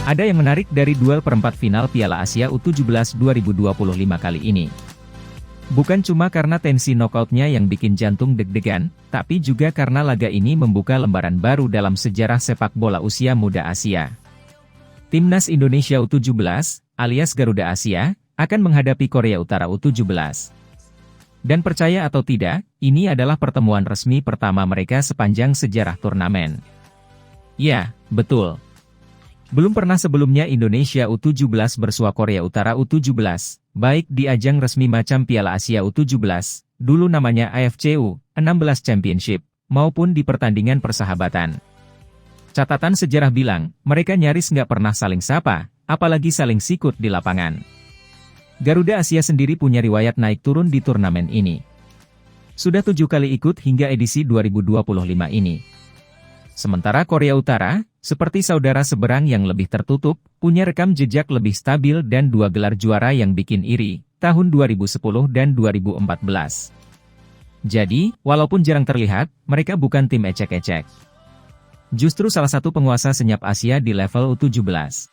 Ada yang menarik dari duel perempat final Piala Asia U17 2025 kali ini. Bukan cuma karena tensi knockoutnya yang bikin jantung deg-degan, tapi juga karena laga ini membuka lembaran baru dalam sejarah sepak bola usia muda Asia. Timnas Indonesia U17, alias Garuda Asia, akan menghadapi Korea Utara U17. Dan percaya atau tidak, ini adalah pertemuan resmi pertama mereka sepanjang sejarah turnamen. Ya, betul. Belum pernah sebelumnya Indonesia U17 bersua Korea Utara U17, baik di ajang resmi macam Piala Asia U17, dulu namanya AFC U16 Championship, maupun di pertandingan persahabatan. Catatan sejarah bilang, mereka nyaris nggak pernah saling sapa, apalagi saling sikut di lapangan. Garuda Asia sendiri punya riwayat naik turun di turnamen ini. Sudah 7 kali ikut hingga edisi 2025 ini. Sementara Korea Utara, seperti saudara seberang yang lebih tertutup, punya rekam jejak lebih stabil dan 2 gelar juara yang bikin iri, tahun 2010 dan 2014. Jadi, walaupun jarang terlihat, mereka bukan tim ecek-ecek. Justru salah satu penguasa senyap Asia di level U17.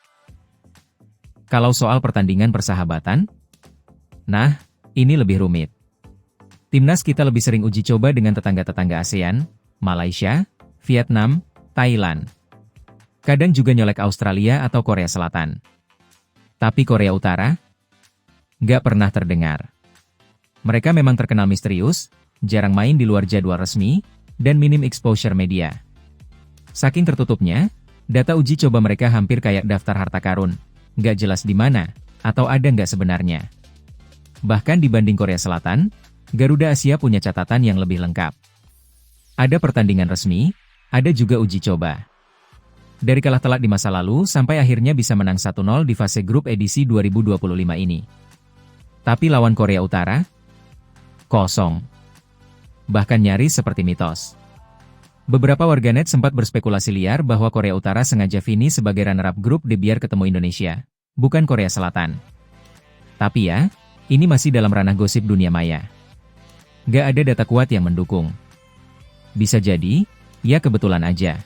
Kalau soal pertandingan persahabatan, nah, ini lebih rumit. Timnas kita lebih sering uji coba dengan tetangga-tetangga ASEAN, Malaysia, Vietnam, Thailand. Kadang juga nyolek Australia atau Korea Selatan. Tapi Korea Utara? Nggak pernah terdengar. Mereka memang terkenal misterius, jarang main di luar jadwal resmi, dan minim exposure media. Saking tertutupnya, data uji coba mereka hampir kayak daftar harta karun, nggak jelas di mana, atau ada nggak sebenarnya. Bahkan dibanding Korea Selatan, Garuda Asia punya catatan yang lebih lengkap. Ada pertandingan resmi, ada juga uji coba. Dari kalah telak di masa lalu sampai akhirnya bisa menang 1-0 di fase grup edisi 2025 ini. Tapi lawan Korea Utara? Kosong. Bahkan nyaris seperti mitos. Beberapa warganet sempat berspekulasi liar bahwa Korea Utara sengaja finish sebagai runner-up grup D biar ketemu Indonesia, bukan Korea Selatan. Tapi ya, ini masih dalam ranah gosip dunia maya. Gak ada data kuat yang mendukung. Bisa jadi, ya kebetulan aja.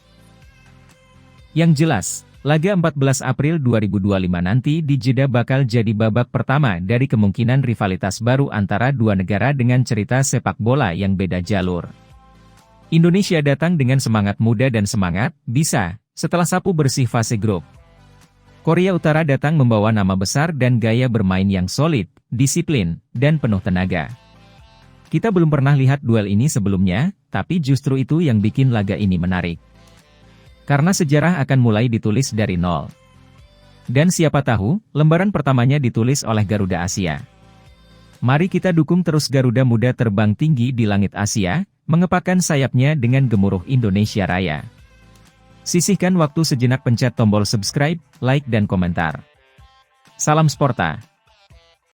Yang jelas, laga 14 April 2025 nanti di Jeddah bakal jadi babak pertama dari kemungkinan rivalitas baru antara dua negara dengan cerita sepak bola yang beda jalur. Indonesia datang dengan semangat muda dan semangat, bisa, setelah sapu bersih fase grup. Korea Utara datang membawa nama besar dan gaya bermain yang solid, disiplin, dan penuh tenaga. Kita belum pernah lihat duel ini sebelumnya, tapi justru itu yang bikin laga ini menarik. Karena sejarah akan mulai ditulis dari nol. Dan siapa tahu, lembaran pertamanya ditulis oleh Garuda Asia. Mari kita dukung terus Garuda Muda terbang tinggi di langit Asia, mengepakkan sayapnya dengan gemuruh Indonesia Raya. Sisihkan waktu sejenak pencet tombol subscribe, like dan komentar. Salam Sporta!